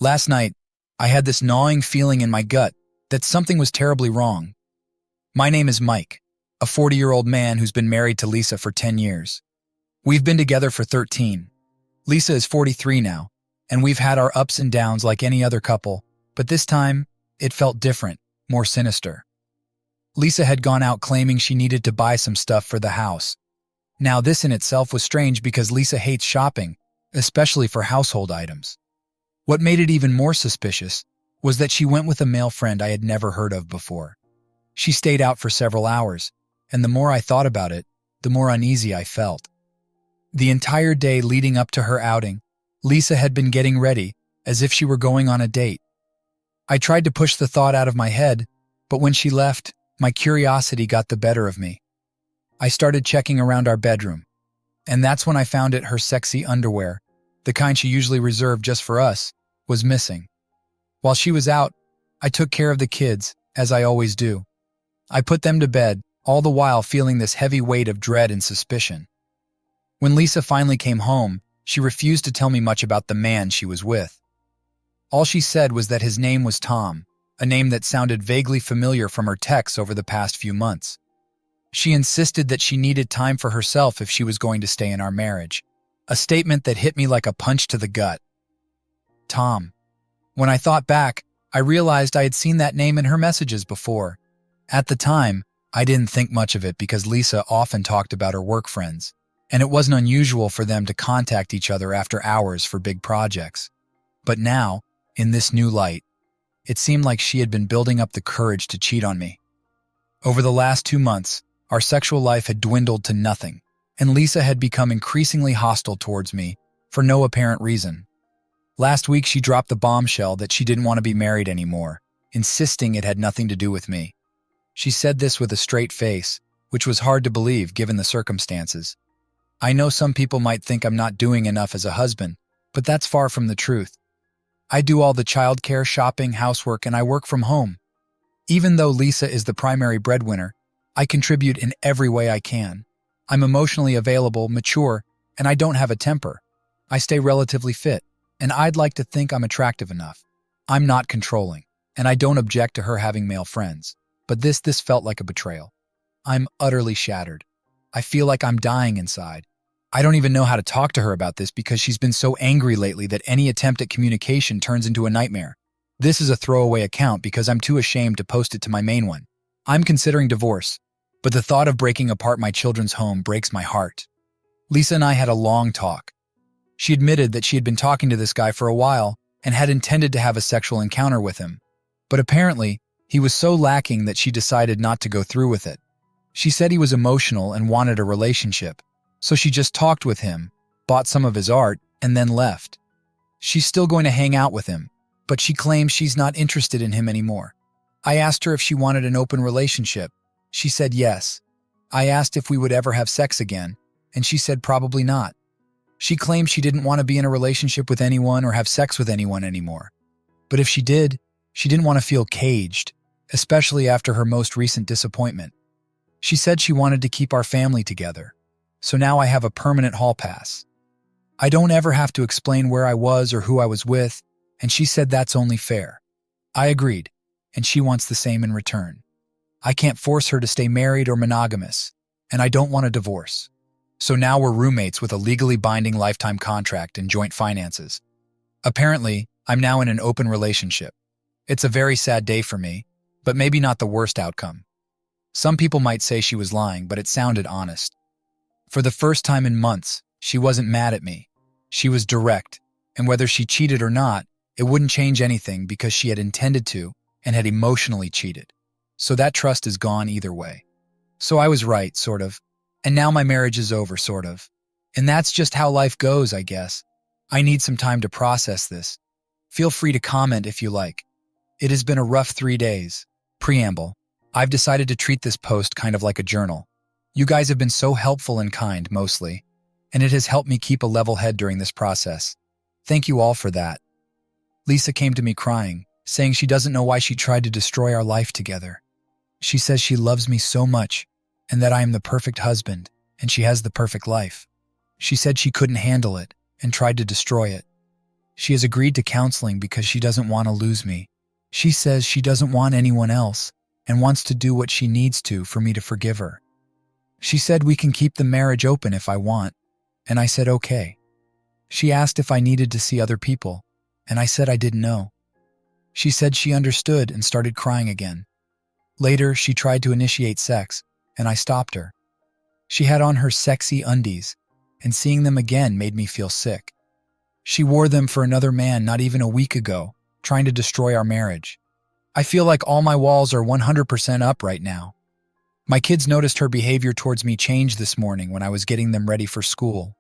Last night, I had this gnawing feeling in my gut that something was terribly wrong. My name is Mike, a 40-year-old man who's been married to Lisa for 10 years. We've been together for 13. Lisa is 43 now, and we've had our ups and downs like any other couple, but this time, it felt different, more sinister. Lisa had gone out claiming she needed to buy some stuff for the house. Now, this in itself was strange because Lisa hates shopping, especially for household items. What made it even more suspicious was that she went with a male friend I had never heard of before. She stayed out for several hours, and the more I thought about it, the more uneasy I felt. The entire day leading up to her outing, Lisa had been getting ready, as if she were going on a date. I tried to push the thought out of my head, but when she left, my curiosity got the better of me. I started checking around our bedroom, and that's when I found her sexy underwear, the kind she usually reserved just for us, was missing. While she was out, I took care of the kids, as I always do. I put them to bed, all the while feeling this heavy weight of dread and suspicion. When Lisa finally came home, she refused to tell me much about the man she was with. All she said was that his name was Tom, a name that sounded vaguely familiar from her texts over the past few months. She insisted that she needed time for herself if she was going to stay in our marriage, a statement that hit me like a punch to the gut. Tom. When I thought back, I realized I had seen that name in her messages before. At the time, I didn't think much of it because Lisa often talked about her work friends, and it wasn't unusual for them to contact each other after hours for big projects. But now, in this new light, it seemed like she had been building up the courage to cheat on me. Over the last 2 months, our sexual life had dwindled to nothing, and Lisa had become increasingly hostile towards me for no apparent reason. Last week, she dropped the bombshell that she didn't want to be married anymore, insisting it had nothing to do with me. She said this with a straight face, which was hard to believe given the circumstances. I know some people might think I'm not doing enough as a husband, but that's far from the truth. I do all the childcare, shopping, housework, and I work from home. Even though Lisa is the primary breadwinner, I contribute in every way I can. I'm emotionally available, mature, and I don't have a temper. I stay relatively fit, and I'd like to think I'm attractive enough. I'm not controlling, and I don't object to her having male friends. But this felt like a betrayal. I'm utterly shattered. I feel like I'm dying inside. I don't even know how to talk to her about this because she's been so angry lately that any attempt at communication turns into a nightmare. This is a throwaway account because I'm too ashamed to post it to my main one. I'm considering divorce, but the thought of breaking apart my children's home breaks my heart. Lisa and I had a long talk. She admitted that she had been talking to this guy for a while and had intended to have a sexual encounter with him. But apparently, he was so lacking that she decided not to go through with it. She said he was emotional and wanted a relationship, so she just talked with him, bought some of his art, and then left. She's still going to hang out with him, but she claims she's not interested in him anymore. I asked her if she wanted an open relationship. She said yes. I asked if we would ever have sex again, and she said probably not. She claimed she didn't want to be in a relationship with anyone or have sex with anyone anymore. But if she did, she didn't want to feel caged, especially after her most recent disappointment. She said she wanted to keep our family together, so now I have a permanent hall pass. I don't ever have to explain where I was or who I was with, and she said that's only fair. I agreed, and she wants the same in return. I can't force her to stay married or monogamous, and I don't want a divorce. So now we're roommates with a legally binding lifetime contract and joint finances. Apparently, I'm now in an open relationship. It's a very sad day for me, but maybe not the worst outcome. Some people might say she was lying, but it sounded honest. For the first time in months, she wasn't mad at me. She was direct, and whether she cheated or not, it wouldn't change anything because she had intended to and had emotionally cheated. So that trust is gone either way. So I was right, sort of, and now my marriage is over, sort of. And that's just how life goes, I guess. I need some time to process this. Feel free to comment if you like. It has been a rough 3 days. Preamble. I've decided to treat this post kind of like a journal. You guys have been so helpful and kind, mostly, and it has helped me keep a level head during this process. Thank you all for that. Lisa came to me crying, saying she doesn't know why she tried to destroy our life together. She says she loves me so much, and that I am the perfect husband, and she has the perfect life. She said she couldn't handle it, and tried to destroy it. She has agreed to counseling because she doesn't want to lose me. She says she doesn't want anyone else and wants to do what she needs to for me to forgive her. She said we can keep the marriage open if I want, and I said okay. She asked if I needed to see other people, and I said I didn't know. She said she understood and started crying again. Later, she tried to initiate sex, and I stopped her. She had on her sexy undies, and seeing them again made me feel sick. She wore them for another man not even a week ago, trying to destroy our marriage. I feel like all my walls are 100% up right now. My kids noticed her behavior towards me change this morning when I was getting them ready for school.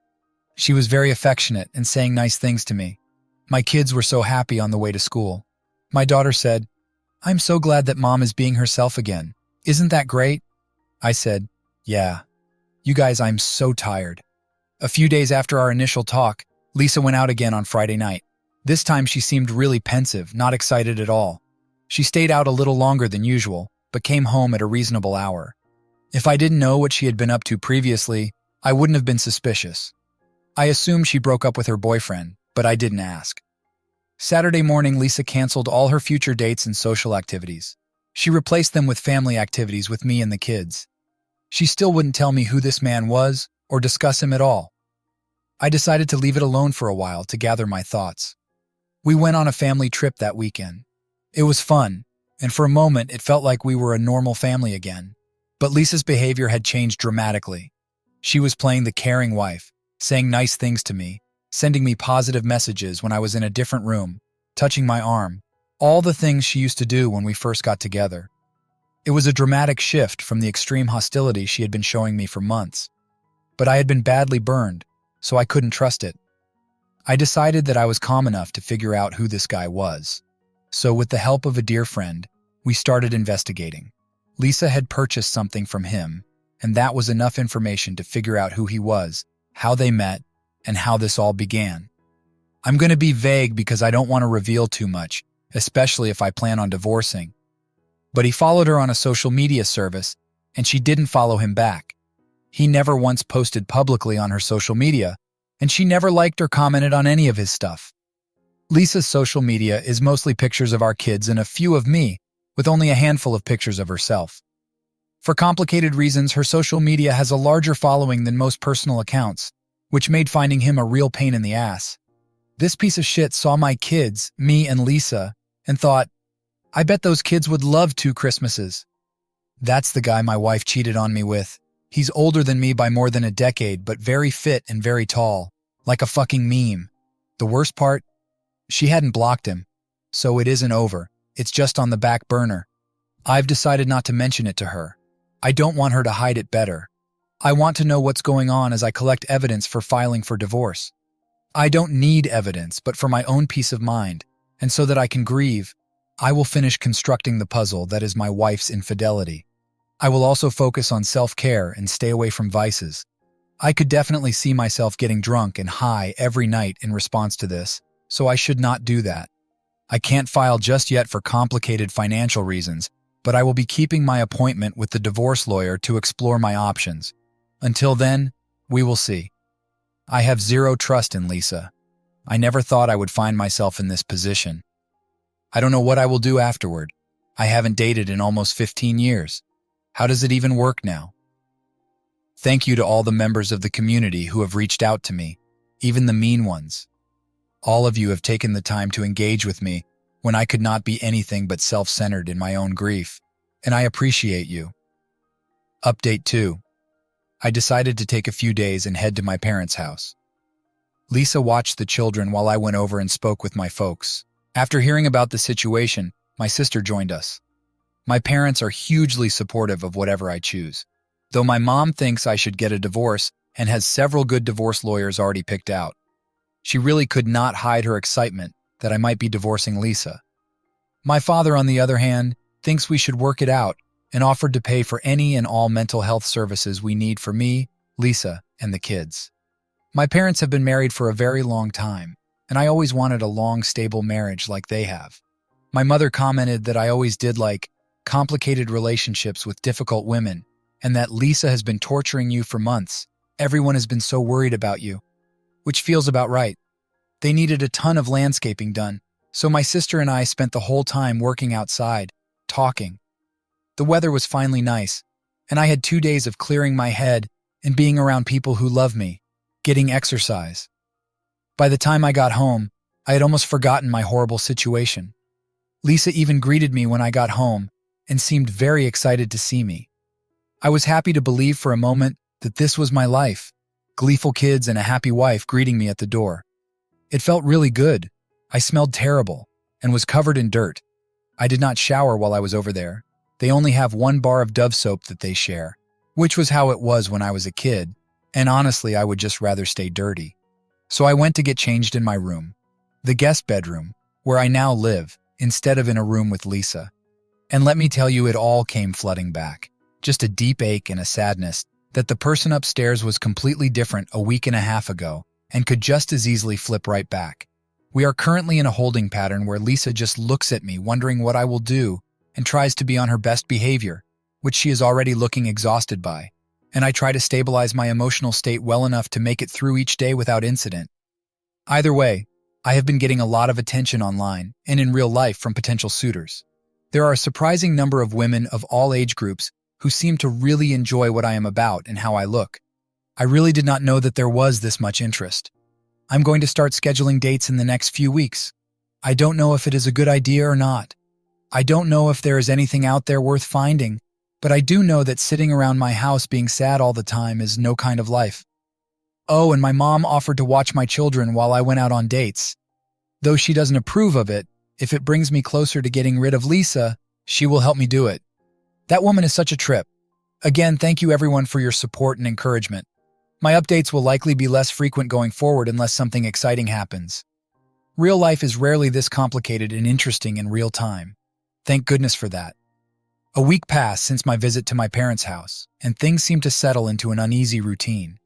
She was very affectionate and saying nice things to me. My kids were so happy on the way to school. My daughter said, "I'm so glad that Mom is being herself again. Isn't that great?" I said, "Yeah. You guys, I'm so tired." A few days after our initial talk, Lisa went out again on Friday night. This time she seemed really pensive, not excited at all. She stayed out a little longer than usual, but came home at a reasonable hour. If I didn't know what she had been up to previously, I wouldn't have been suspicious. I assumed she broke up with her boyfriend, but I didn't ask. Saturday morning, Lisa canceled all her future dates and social activities. She replaced them with family activities with me and the kids. She still wouldn't tell me who this man was or discuss him at all. I decided to leave it alone for a while to gather my thoughts. We went on a family trip that weekend. It was fun, and for a moment it felt like we were a normal family again. But Lisa's behavior had changed dramatically. She was playing the caring wife, saying nice things to me, sending me positive messages when I was in a different room, touching my arm, all the things she used to do when we first got together. It was a dramatic shift from the extreme hostility she had been showing me for months. But I had been badly burned, so I couldn't trust it. I decided that I was calm enough to figure out who this guy was. So with the help of a dear friend, we started investigating. Lisa had purchased something from him, and that was enough information to figure out who he was, how they met, and how this all began. I'm going to be vague because I don't want to reveal too much, especially if I plan on divorcing. But he followed her on a social media service, and she didn't follow him back. He never once posted publicly on her social media, and she never liked or commented on any of his stuff. Lisa's social media is mostly pictures of our kids and a few of me, with only a handful of pictures of herself. For complicated reasons, her social media has a larger following than most personal accounts, which made finding him a real pain in the ass. This piece of shit saw my kids, me and Lisa, and thought, I bet those kids would love 2 Christmases. That's the guy my wife cheated on me with. He's older than me by more than a decade, but very fit and very tall, like a fucking meme. The worst part? She hadn't blocked him, so it isn't over. It's just on the back burner. I've decided not to mention it to her. I don't want her to hide it better. I want to know what's going on as I collect evidence for filing for divorce. I don't need evidence, but for my own peace of mind, and so that I can grieve, I will finish constructing the puzzle that is my wife's infidelity. I will also focus on self-care and stay away from vices. I could definitely see myself getting drunk and high every night in response to this, so I should not do that. I can't file just yet for complicated financial reasons, but I will be keeping my appointment with the divorce lawyer to explore my options. Until then, we will see. I have zero trust in Lisa. I never thought I would find myself in this position. I don't know what I will do afterward. I haven't dated in almost 15 years. How does it even work now? Thank you to all the members of the community who have reached out to me, even the mean ones. All of you have taken the time to engage with me when I could not be anything but self-centered in my own grief, and I appreciate you. Update 2. I decided to take a few days and head to my parents' house. Lisa watched the children while I went over and spoke with my folks. After hearing about the situation, my sister joined us. My parents are hugely supportive of whatever I choose, though my mom thinks I should get a divorce and has several good divorce lawyers already picked out. She really could not hide her excitement that I might be divorcing Lisa. My father, on the other hand, thinks we should work it out and offered to pay for any and all mental health services we need for me, Lisa, and the kids. My parents have been married for a very long time, and I always wanted a long, stable marriage like they have. My mother commented that I always did like complicated relationships with difficult women, and that Lisa has been torturing you for months. Everyone has been so worried about you, which feels about right. They needed a ton of landscaping done, so my sister and I spent the whole time working outside, talking. The weather was finally nice, and I had 2 days of clearing my head and being around people who love me, getting exercise. By the time I got home, I had almost forgotten my horrible situation. Lisa even greeted me when I got home and seemed very excited to see me. I was happy to believe for a moment that this was my life, gleeful kids and a happy wife greeting me at the door. It felt really good. I smelled terrible and was covered in dirt. I did not shower while I was over there. They only have 1 bar of Dove soap that they share, which was how it was when I was a kid, and honestly, I would just rather stay dirty. So I went to get changed in my room, the guest bedroom, where I now live, instead of in a room with Lisa. And let me tell you, it all came flooding back. Just a deep ache and a sadness that the person upstairs was completely different a week and a half ago and could just as easily flip right back. We are currently in a holding pattern where Lisa just looks at me wondering what I will do and tries to be on her best behavior, which she is already looking exhausted by, and I try to stabilize my emotional state well enough to make it through each day without incident. Either way, I have been getting a lot of attention online and in real life from potential suitors. There are a surprising number of women of all age groups who seem to really enjoy what I am about and how I look. I really did not know that there was this much interest. I'm going to start scheduling dates in the next few weeks. I don't know if it is a good idea or not. I don't know if there is anything out there worth finding, but I do know that sitting around my house being sad all the time is no kind of life. Oh, and my mom offered to watch my children while I went out on dates. Though she doesn't approve of it, if it brings me closer to getting rid of Lisa, she will help me do it. That woman is such a trip. Again, thank you everyone for your support and encouragement. My updates will likely be less frequent going forward unless something exciting happens. Real life is rarely this complicated and interesting in real time. Thank goodness for that. A week passed since my visit to my parents' house, and things seemed to settle into an uneasy routine.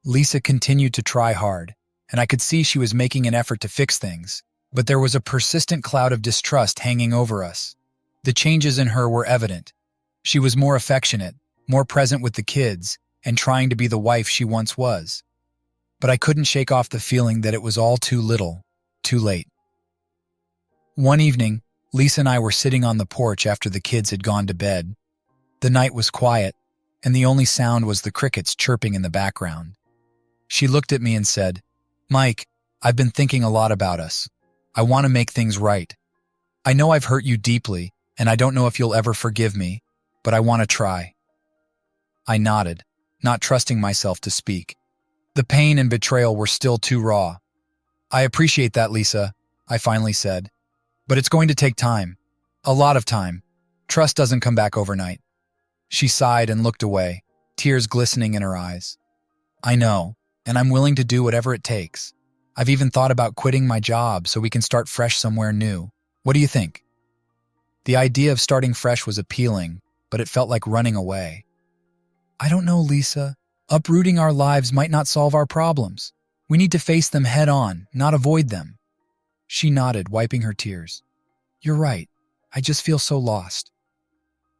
Lisa continued to try hard, and I could see she was making an effort to fix things, but there was a persistent cloud of distrust hanging over us. The changes in her were evident. She was more affectionate, more present with the kids, and trying to be the wife she once was. But I couldn't shake off the feeling that it was all too little, too late. One evening, Lisa and I were sitting on the porch after the kids had gone to bed. The night was quiet, and the only sound was the crickets chirping in the background. She looked at me and said, "Mike, I've been thinking a lot about us. I want to make things right. I know I've hurt you deeply, and I don't know if you'll ever forgive me, but I want to try." I nodded, not trusting myself to speak. The pain and betrayal were still too raw. "I appreciate that, Lisa," I finally said. "But it's going to take time. A lot of time. Trust doesn't come back overnight." She sighed and looked away, tears glistening in her eyes. "I know, and I'm willing to do whatever it takes. I've even thought about quitting my job so we can start fresh somewhere new. What do you think?" The idea of starting fresh was appealing, but it felt like running away. "I don't know, Lisa. Uprooting our lives might not solve our problems. We need to face them head on, not avoid them." She nodded, wiping her tears. "You're right. I just feel so lost."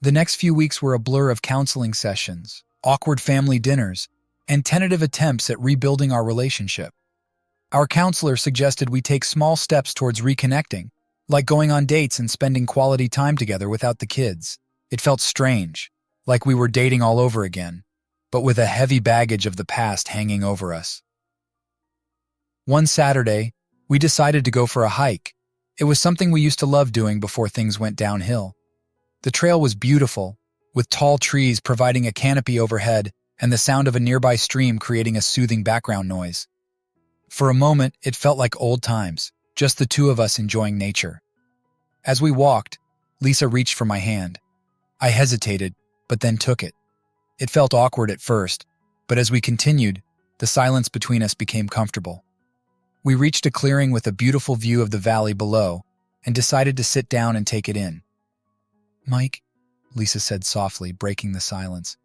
The next few weeks were a blur of counseling sessions, awkward family dinners, and tentative attempts at rebuilding our relationship. Our counselor suggested we take small steps towards reconnecting, like going on dates and spending quality time together without the kids. It felt strange, like we were dating all over again, but with a heavy baggage of the past hanging over us. One Saturday, we decided to go for a hike. It was something we used to love doing before things went downhill. The trail was beautiful, with tall trees providing a canopy overhead and the sound of a nearby stream creating a soothing background noise. For a moment, it felt like old times, just the two of us enjoying nature. As we walked, Lisa reached for my hand. I hesitated, but then took it. It felt awkward at first, but as we continued, the silence between us became comfortable. We reached a clearing with a beautiful view of the valley below and decided to sit down and take it in. "Mike," Lisa said softly, breaking the silence,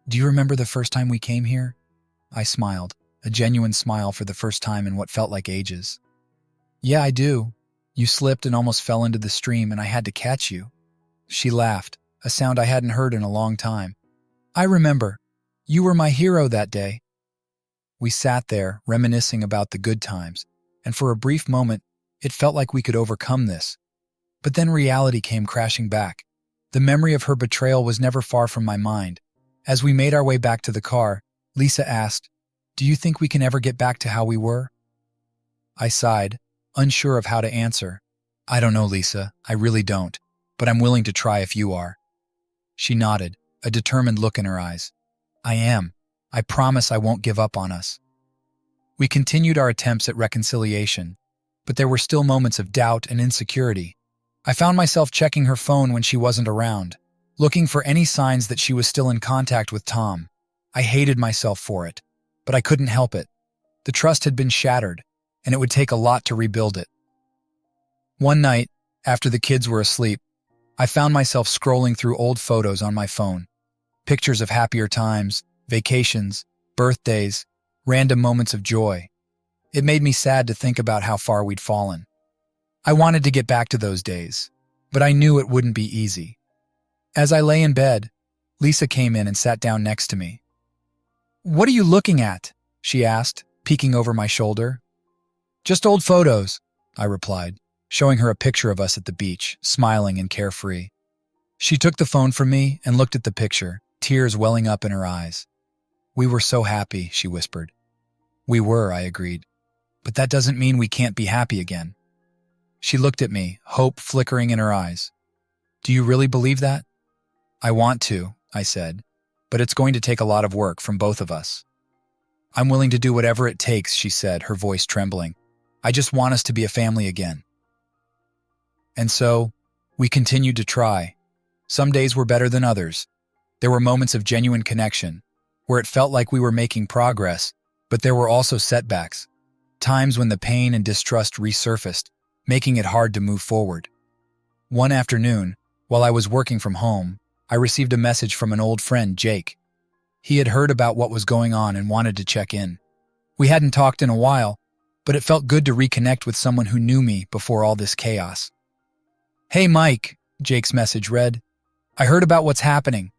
"do you remember the first time we came here?" I smiled, a genuine smile for the first time in what felt like ages. "Yeah, I do. You slipped and almost fell into the stream and I had to catch you." She laughed, a sound I hadn't heard in a long time. "I remember. You were my hero that day." We sat there, reminiscing about the good times, and for a brief moment, it felt like we could overcome this. But then reality came crashing back. The memory of her betrayal was never far from my mind. As we made our way back to the car, Lisa asked, "Do you think we can ever get back to how we were?" I sighed, unsure of how to answer. "I don't know, Lisa. I really don't. But I'm willing to try if you are." She nodded, a determined look in her eyes. "I am. I promise I won't give up on us." We continued our attempts at reconciliation, but there were still moments of doubt and insecurity. I found myself checking her phone when she wasn't around, looking for any signs that she was still in contact with Tom. I hated myself for it, but I couldn't help it. The trust had been shattered, and it would take a lot to rebuild it. One night, after the kids were asleep, I found myself scrolling through old photos on my phone. Pictures of happier times, vacations, birthdays, random moments of joy. It made me sad to think about how far we'd fallen. I wanted to get back to those days, but I knew it wouldn't be easy. As I lay in bed, Lisa came in and sat down next to me. "What are you looking at?" she asked, peeking over my shoulder. "Just old photos," I replied, showing her a picture of us at the beach, smiling and carefree. She took the phone from me and looked at the picture, tears welling up in her eyes. "We were so happy," she whispered. "We were," I agreed. "But that doesn't mean we can't be happy again." She looked at me, hope flickering in her eyes. "Do you really believe that?" "I want to," I said, "but it's going to take a lot of work from both of us." "I'm willing to do whatever it takes," she said, her voice trembling. "I just want us to be a family again." And so, we continued to try. Some days were better than others. There were moments of genuine connection, where it felt like we were making progress, but there were also setbacks, times when the pain and distrust resurfaced, making it hard to move forward. One afternoon, while I was working from home, I received a message from an old friend, Jake. He had heard about what was going on and wanted to check in. We hadn't talked in a while, but it felt good to reconnect with someone who knew me before all this chaos. "Hey, Mike," Jake's message read. "I heard about what's happening.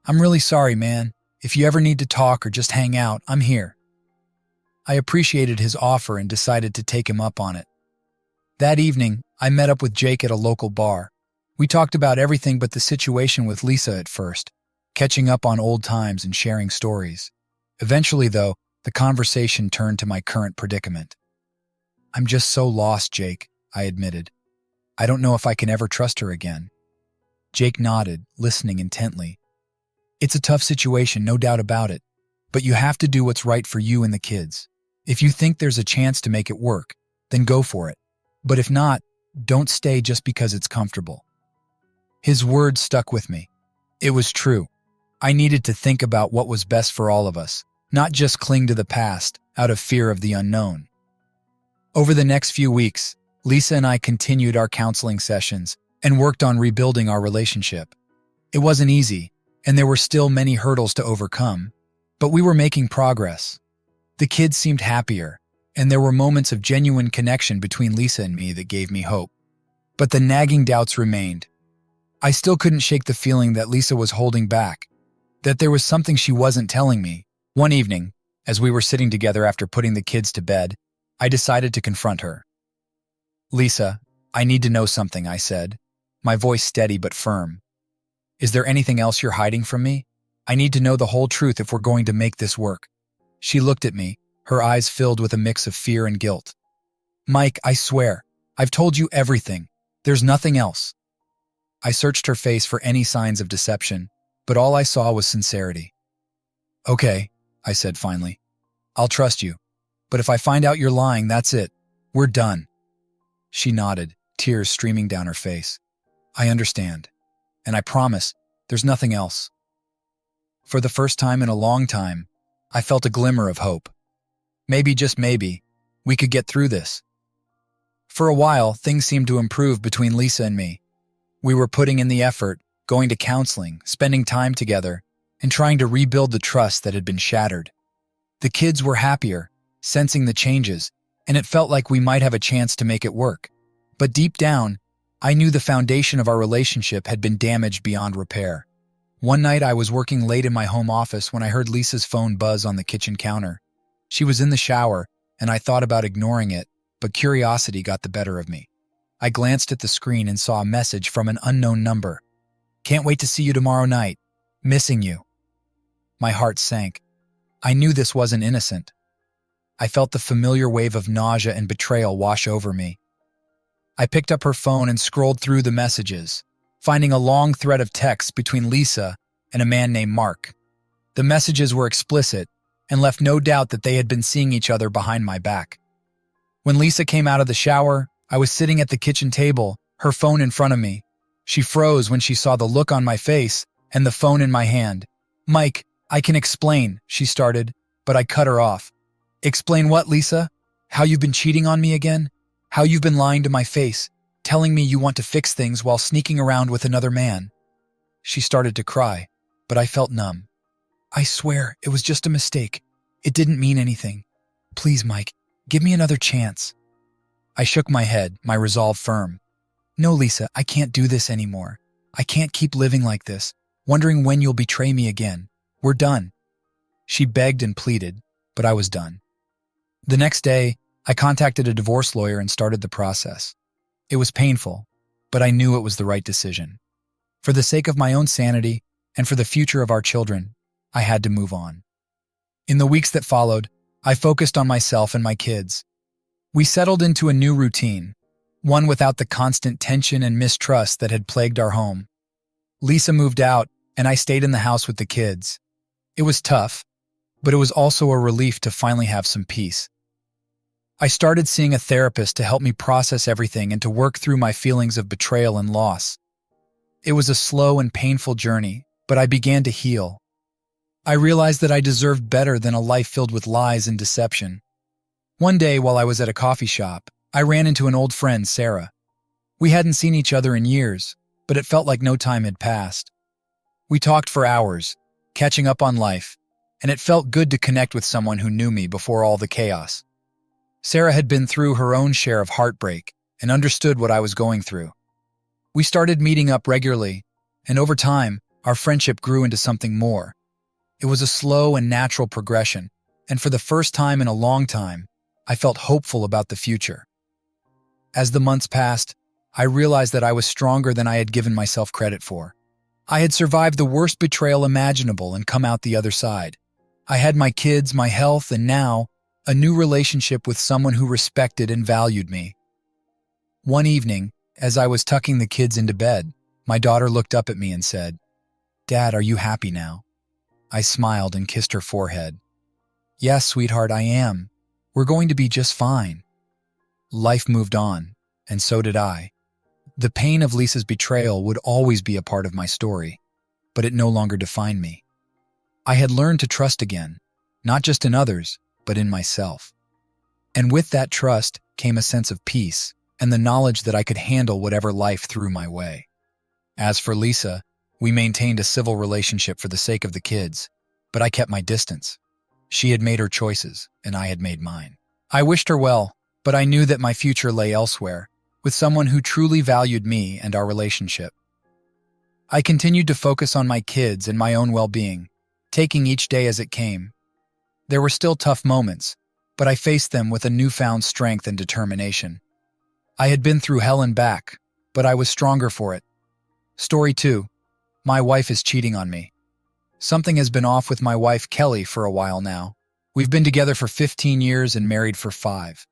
I'm really sorry, man. If you ever need to talk or just hang out, I'm here." I appreciated his offer and decided to take him up on it. That evening, I met up with Jake at a local bar. We talked about everything but the situation with Lisa at first, catching up on old times and sharing stories. Eventually, though, the conversation turned to my current predicament. "I'm just so lost, Jake," I admitted. "I don't know if I can ever trust her again." Jake nodded, listening intently. "It's a tough situation, no doubt about it, but you have to do what's right for you and the kids. If you think there's a chance to make it work, then go for it. But if not, don't stay just because it's comfortable." His words stuck with me. It was true. I needed to think about what was best for all of us, not just cling to the past out of fear of the unknown. Over the next few weeks, Lisa and I continued our counseling sessions and worked on rebuilding our relationship. It wasn't easy, and there were still many hurdles to overcome, but we were making progress. The kids seemed happier, and there were moments of genuine connection between Lisa and me that gave me hope. But the nagging doubts remained. I still couldn't shake the feeling that Lisa was holding back, that there was something she wasn't telling me. One evening, as we were sitting together after putting the kids to bed, I decided to confront her. "Lisa, I need to know something," I said, my voice steady but firm. "Is there anything else you're hiding from me? I need to know the whole truth if we're going to make this work." She looked at me, her eyes filled with a mix of fear and guilt. "Mike, I swear, I've told you everything. There's nothing else." I searched her face for any signs of deception, but all I saw was sincerity. "Okay," I said finally. "I'll trust you. But if I find out you're lying, that's it. We're done." She nodded, tears streaming down her face. "I understand. And I promise, there's nothing else." For the first time in a long time, I felt a glimmer of hope. Maybe, just maybe, we could get through this. For a while, things seemed to improve between Lisa and me. We were putting in the effort, going to counseling, spending time together, and trying to rebuild the trust that had been shattered. The kids were happier, sensing the changes, and it felt like we might have a chance to make it work. But deep down, I knew the foundation of our relationship had been damaged beyond repair. One night I was working late in my home office when I heard Lisa's phone buzz on the kitchen counter. She was in the shower, and I thought about ignoring it, but curiosity got the better of me. I glanced at the screen and saw a message from an unknown number. "Can't wait to see you tomorrow night. Missing you." My heart sank. I knew this wasn't innocent. I felt the familiar wave of nausea and betrayal wash over me. I picked up her phone and scrolled through the messages, finding a long thread of text between Lisa and a man named Mark. The messages were explicit and left no doubt that they had been seeing each other behind my back. When Lisa came out of the shower, I was sitting at the kitchen table, her phone in front of me. She froze when she saw the look on my face and the phone in my hand. "Mike, I can explain," she started, but I cut her off. "Explain what, Lisa? How you've been cheating on me again? How you've been lying to my face, telling me you want to fix things while sneaking around with another man?" She started to cry, but I felt numb. "I swear, it was just a mistake. It didn't mean anything. Please, Mike, give me another chance." I shook my head, my resolve firm. "No, Lisa, I can't do this anymore. I can't keep living like this, wondering when you'll betray me again. We're done." She begged and pleaded, but I was done. The next day, I contacted a divorce lawyer and started the process. It was painful, but I knew it was the right decision. For the sake of my own sanity and for the future of our children, I had to move on. In the weeks that followed, I focused on myself and my kids. We settled into a new routine, one without the constant tension and mistrust that had plagued our home. Lisa moved out, and I stayed in the house with the kids. It was tough, but it was also a relief to finally have some peace. I started seeing a therapist to help me process everything and to work through my feelings of betrayal and loss. It was a slow and painful journey, but I began to heal. I realized that I deserved better than a life filled with lies and deception. One day, while I was at a coffee shop, I ran into an old friend, Sarah. We hadn't seen each other in years, but it felt like no time had passed. We talked for hours, catching up on life, and it felt good to connect with someone who knew me before all the chaos. Sarah had been through her own share of heartbreak and understood what I was going through. We started meeting up regularly, and over time, our friendship grew into something more. It was a slow and natural progression, and for the first time in a long time, I felt hopeful about the future. As the months passed, I realized that I was stronger than I had given myself credit for. I had survived the worst betrayal imaginable and come out the other side. I had my kids, my health, and now, a new relationship with someone who respected and valued me. One evening, as I was tucking the kids into bed, my daughter looked up at me and said, "Dad, are you happy now?" I smiled and kissed her forehead. "Yes, sweetheart, I am. We're going to be just fine." Life moved on, and so did I. The pain of Lisa's betrayal would always be a part of my story, but it no longer defined me. I had learned to trust again, not just in others, but in myself. And with that trust came a sense of peace and the knowledge that I could handle whatever life threw my way. As for Lisa, we maintained a civil relationship for the sake of the kids, but I kept my distance. She had made her choices, and I had made mine. I wished her well, but I knew that my future lay elsewhere, with someone who truly valued me and our relationship. I continued to focus on my kids and my own well-being, taking each day as it came. There were still tough moments, but I faced them with a newfound strength and determination. I had been through hell and back, but I was stronger for it. Story 2. My wife is cheating on me. Something has been off with my wife, Kelly, for a while now. We've been together for 15 years and married for 5.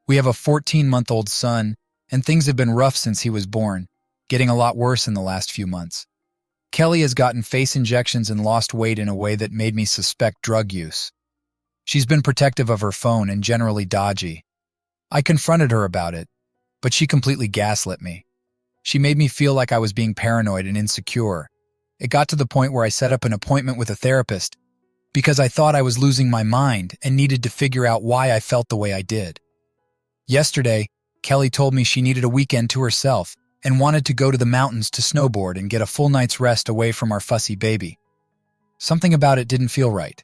We have a 14-month-old son, and things have been rough since he was born, getting a lot worse in the last few months. Kelly has gotten face injections and lost weight in a way that made me suspect drug use. She's been protective of her phone and generally dodgy. I confronted her about it, but she completely gaslit me. She made me feel like I was being paranoid and insecure. It got to the point where I set up an appointment with a therapist because I thought I was losing my mind and needed to figure out why I felt the way I did. Yesterday, Kelly told me she needed a weekend to herself and wanted to go to the mountains to snowboard and get a full night's rest away from our fussy baby. Something about it didn't feel right.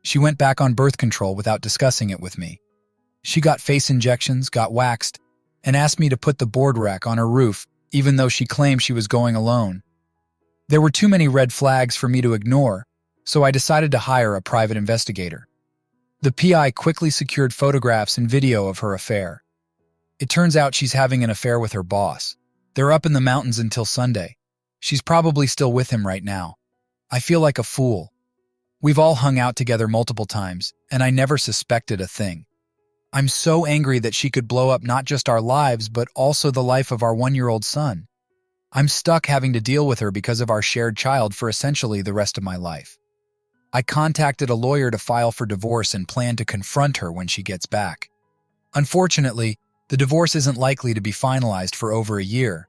She went back on birth control without discussing it with me. She got face injections, got waxed, and asked me to put the board rack on her roof, even though she claimed she was going alone. There were too many red flags for me to ignore, so I decided to hire a private investigator. The PI quickly secured photographs and video of her affair. It turns out she's having an affair with her boss. They're up in the mountains until Sunday. She's probably still with him right now. I feel like a fool. We've all hung out together multiple times, and I never suspected a thing. I'm so angry that she could blow up not just our lives, but also the life of our 1-year-old son. I'm stuck having to deal with her because of our shared child for essentially the rest of my life. I contacted a lawyer to file for divorce and plan to confront her when she gets back. Unfortunately, the divorce isn't likely to be finalized for over a year.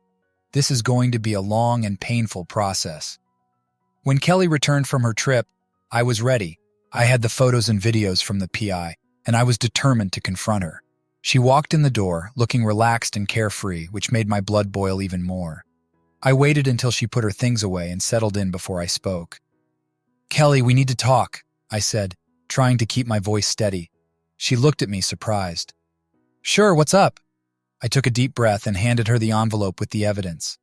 This is going to be a long and painful process. When Kelly returned from her trip, I was ready. I had the photos and videos from the PI, and I was determined to confront her. She walked in the door, looking relaxed and carefree, which made my blood boil even more. I waited until she put her things away and settled in before I spoke. "Kelly, we need to talk," I said, trying to keep my voice steady. She looked at me, surprised. "Sure, what's up?" I took a deep breath and handed her the envelope with the evidence.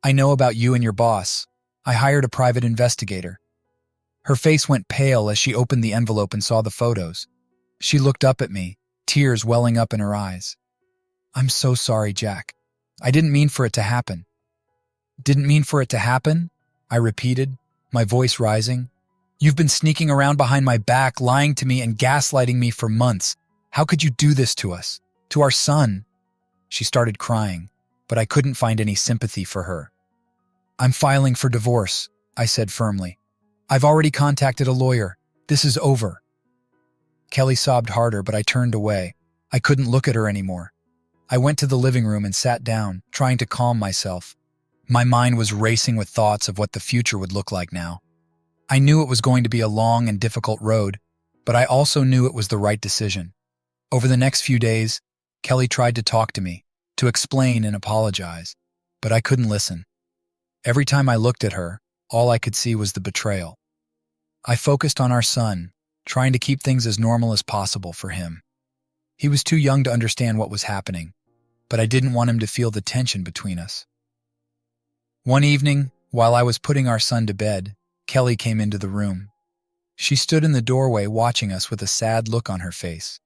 "I know about you and your boss. I hired a private investigator." Her face went pale as she opened the envelope and saw the photos. She looked up at me, tears welling up in her eyes. "I'm so sorry, Jack. I didn't mean for it to happen." "Didn't mean for it to happen?" I repeated, my voice rising. "You've been sneaking around behind my back, lying to me and gaslighting me for months. How could you do this to us? To our son?" She started crying, but I couldn't find any sympathy for her. "I'm filing for divorce," I said firmly. "I've already contacted a lawyer. This is over." Kelly sobbed harder, but I turned away. I couldn't look at her anymore. I went to the living room and sat down, trying to calm myself. My mind was racing with thoughts of what the future would look like now. I knew it was going to be a long and difficult road, but I also knew it was the right decision. Over the next few days, Kelly tried to talk to me, to explain and apologize, but I couldn't listen. Every time I looked at her, all I could see was the betrayal. I focused on our son, trying to keep things as normal as possible for him. He was too young to understand what was happening, but I didn't want him to feel the tension between us. One evening, while I was putting our son to bed, Kelly came into the room. She stood in the doorway watching us with a sad look on her face.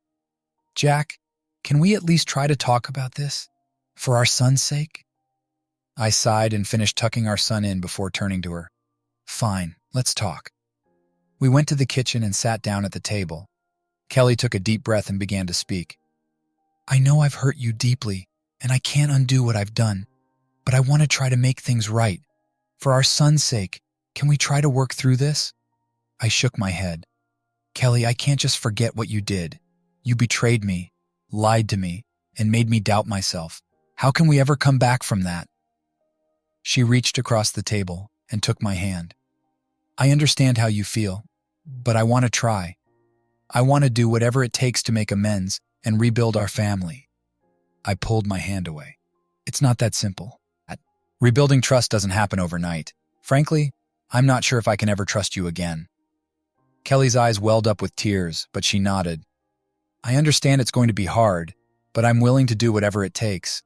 "Jack, can we at least try to talk about this? For our son's sake?" I sighed and finished tucking our son in before turning to her. "Fine, let's talk." We went to the kitchen and sat down at the table. Kelly took a deep breath and began to speak. "I know I've hurt you deeply, and I can't undo what I've done, but I want to try to make things right. For our son's sake, can we try to work through this?" I shook my head. "Kelly, I can't just forget what you did. You betrayed me, lied to me, and made me doubt myself. How can we ever come back from that?" She reached across the table and took my hand. "I understand how you feel, but I want to try. I want to do whatever it takes to make amends and rebuild our family." I pulled my hand away. "It's not that simple. Rebuilding trust doesn't happen overnight. Frankly, I'm not sure if I can ever trust you again." Kelly's eyes welled up with tears, but she nodded. "I understand it's going to be hard, but I'm willing to do whatever it takes.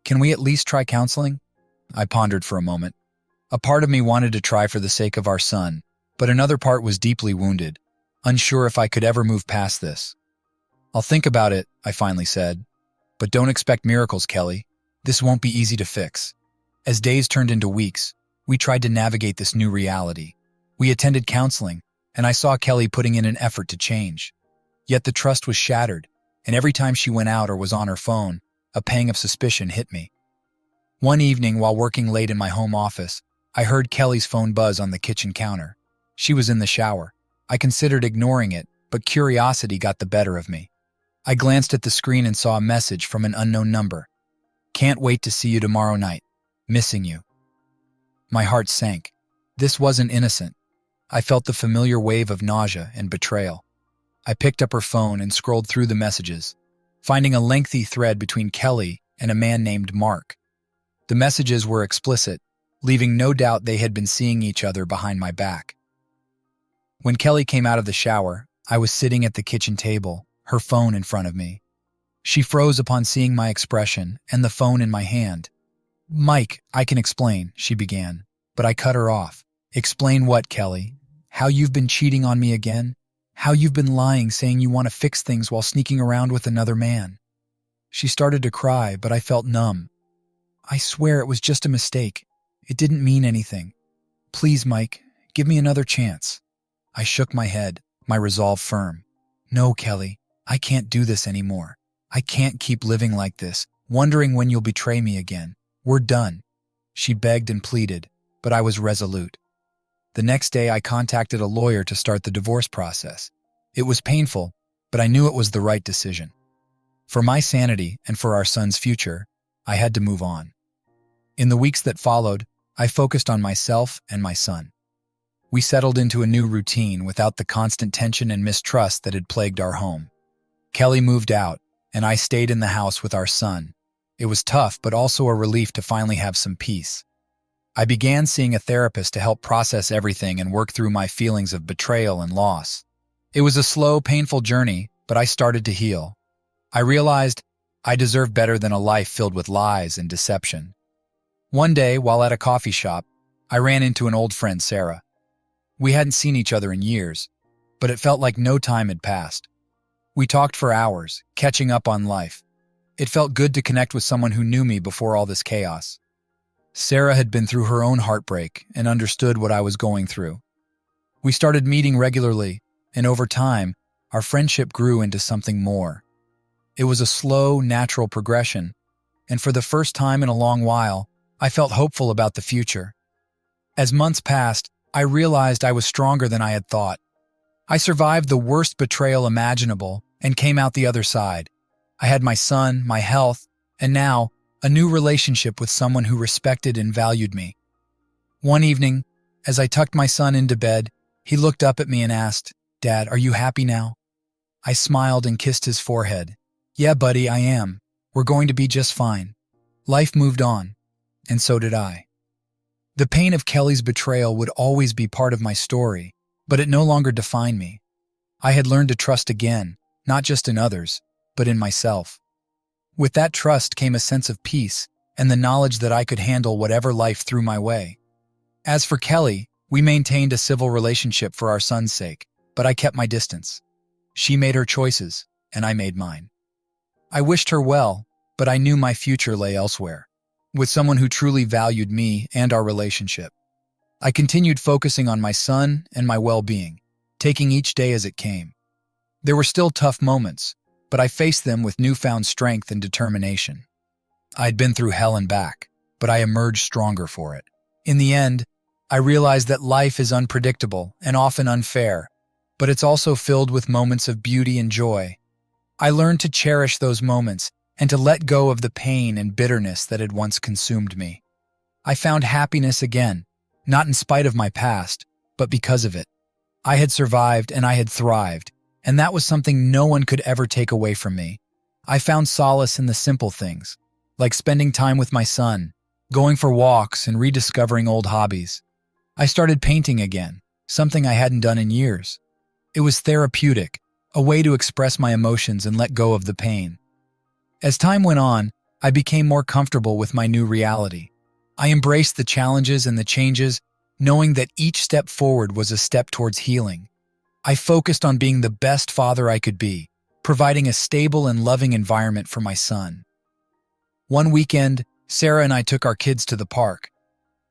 Can we at least try counseling?" I pondered for a moment. A part of me wanted to try for the sake of our son, but another part was deeply wounded, unsure if I could ever move past this. "I'll think about it," I finally said. "But don't expect miracles, Kelly. This won't be easy to fix." As days turned into weeks, we tried to navigate this new reality. We attended counseling, and I saw Kelly putting in an effort to change. Yet the trust was shattered, and every time she went out or was on her phone, a pang of suspicion hit me. One evening, while working late in my home office, I heard Kelly's phone buzz on the kitchen counter. She was in the shower. I considered ignoring it, but curiosity got the better of me. I glanced at the screen and saw a message from an unknown number. "Can't wait to see you tomorrow night. Missing you." My heart sank. This wasn't innocent. I felt the familiar wave of nausea and betrayal. I picked up her phone and scrolled through the messages, finding a lengthy thread between Kelly and a man named Mark. The messages were explicit, leaving no doubt they had been seeing each other behind my back. When Kelly came out of the shower, I was sitting at the kitchen table, her phone in front of me. She froze upon seeing my expression and the phone in my hand. "Mike, I can explain," she began, but I cut her off. "Explain what, Kelly? How you've been cheating on me again? How you've been lying, saying you want to fix things while sneaking around with another man?" She started to cry, but I felt numb. I swear it was just a mistake. It didn't mean anything. Please, Mike, give me another chance. I shook my head, my resolve firm. No, Kelly, I can't do this anymore. I can't keep living like this, wondering when you'll betray me again. We're done. She begged and pleaded, but I was resolute. The next day, I contacted a lawyer to start the divorce process. It was painful, but I knew it was the right decision. For my sanity and for our son's future, I had to move on. In the weeks that followed, I focused on myself and my son. We settled into a new routine without the constant tension and mistrust that had plagued our home. Kelly moved out, and I stayed in the house with our son. It was tough, but also a relief to finally have some peace. I began seeing a therapist to help process everything and work through my feelings of betrayal and loss. It was a slow, painful journey, but I started to heal. I realized I deserved better than a life filled with lies and deception. One day, while at a coffee shop, I ran into an old friend, Sarah. We hadn't seen each other in years, but it felt like no time had passed. We talked for hours, catching up on life. It felt good to connect with someone who knew me before all this chaos. Sarah had been through her own heartbreak and understood what I was going through. We started meeting regularly, and over time, our friendship grew into something more. It was a slow, natural progression, and for the first time in a long while, I felt hopeful about the future. As months passed, I realized I was stronger than I had thought. I survived the worst betrayal imaginable and came out the other side. I had my son, my health, and now, a new relationship with someone who respected and valued me. One evening, as I tucked my son into bed, he looked up at me and asked, "Dad, are you happy now?" I smiled and kissed his forehead. "Yeah, buddy, I am. We're going to be just fine." Life moved on, and so did I. The pain of Kelly's betrayal would always be part of my story, but it no longer defined me. I had learned to trust again, not just in others, but in myself. With that trust came a sense of peace and the knowledge that I could handle whatever life threw my way. As for Kelly, we maintained a civil relationship for our son's sake, but I kept my distance. She made her choices, and I made mine. I wished her well, but I knew my future lay elsewhere, with someone who truly valued me and our relationship. I continued focusing on my son and my well-being, taking each day as it came. There were still tough moments, but I faced them with newfound strength and determination. I had been through hell and back, but I emerged stronger for it. In the end, I realized that life is unpredictable and often unfair, but it's also filled with moments of beauty and joy. I learned to cherish those moments and to let go of the pain and bitterness that had once consumed me. I found happiness again, not in spite of my past, but because of it. I had survived and I had thrived, and that was something no one could ever take away from me. I found solace in the simple things, like spending time with my son, going for walks, and rediscovering old hobbies. I started painting again, something I hadn't done in years. It was therapeutic, a way to express my emotions and let go of the pain. As time went on, I became more comfortable with my new reality. I embraced the challenges and the changes, knowing that each step forward was a step towards healing. I focused on being the best father I could be, providing a stable and loving environment for my son. One weekend, Sarah and I took our kids to the park.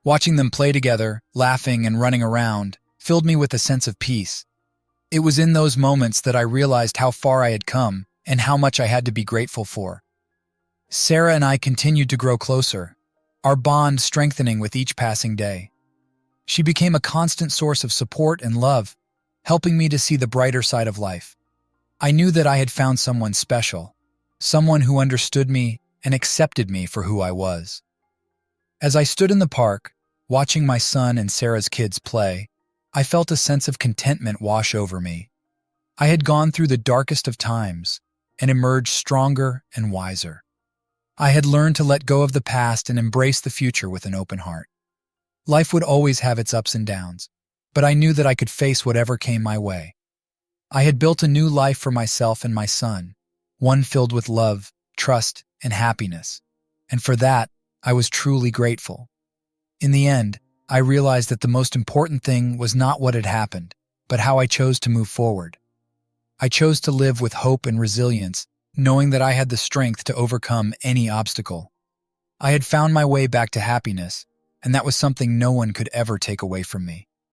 Watching them play together, laughing and running around, filled me with a sense of peace. It was in those moments that I realized how far I had come and how much I had to be grateful for. Sarah and I continued to grow closer, our bond strengthening with each passing day. She became a constant source of support and love, helping me to see the brighter side of life. I knew that I had found someone special, someone who understood me and accepted me for who I was. As I stood in the park, watching my son and Sarah's kids play, I felt a sense of contentment wash over me. I had gone through the darkest of times and emerged stronger and wiser. I had learned to let go of the past and embrace the future with an open heart. Life would always have its ups and downs, but I knew that I could face whatever came my way. I had built a new life for myself and my son, one filled with love, trust, and happiness, and for that, I was truly grateful. In the end, I realized that the most important thing was not what had happened, but how I chose to move forward. I chose to live with hope and resilience, knowing that I had the strength to overcome any obstacle. I had found my way back to happiness, and that was something no one could ever take away from me.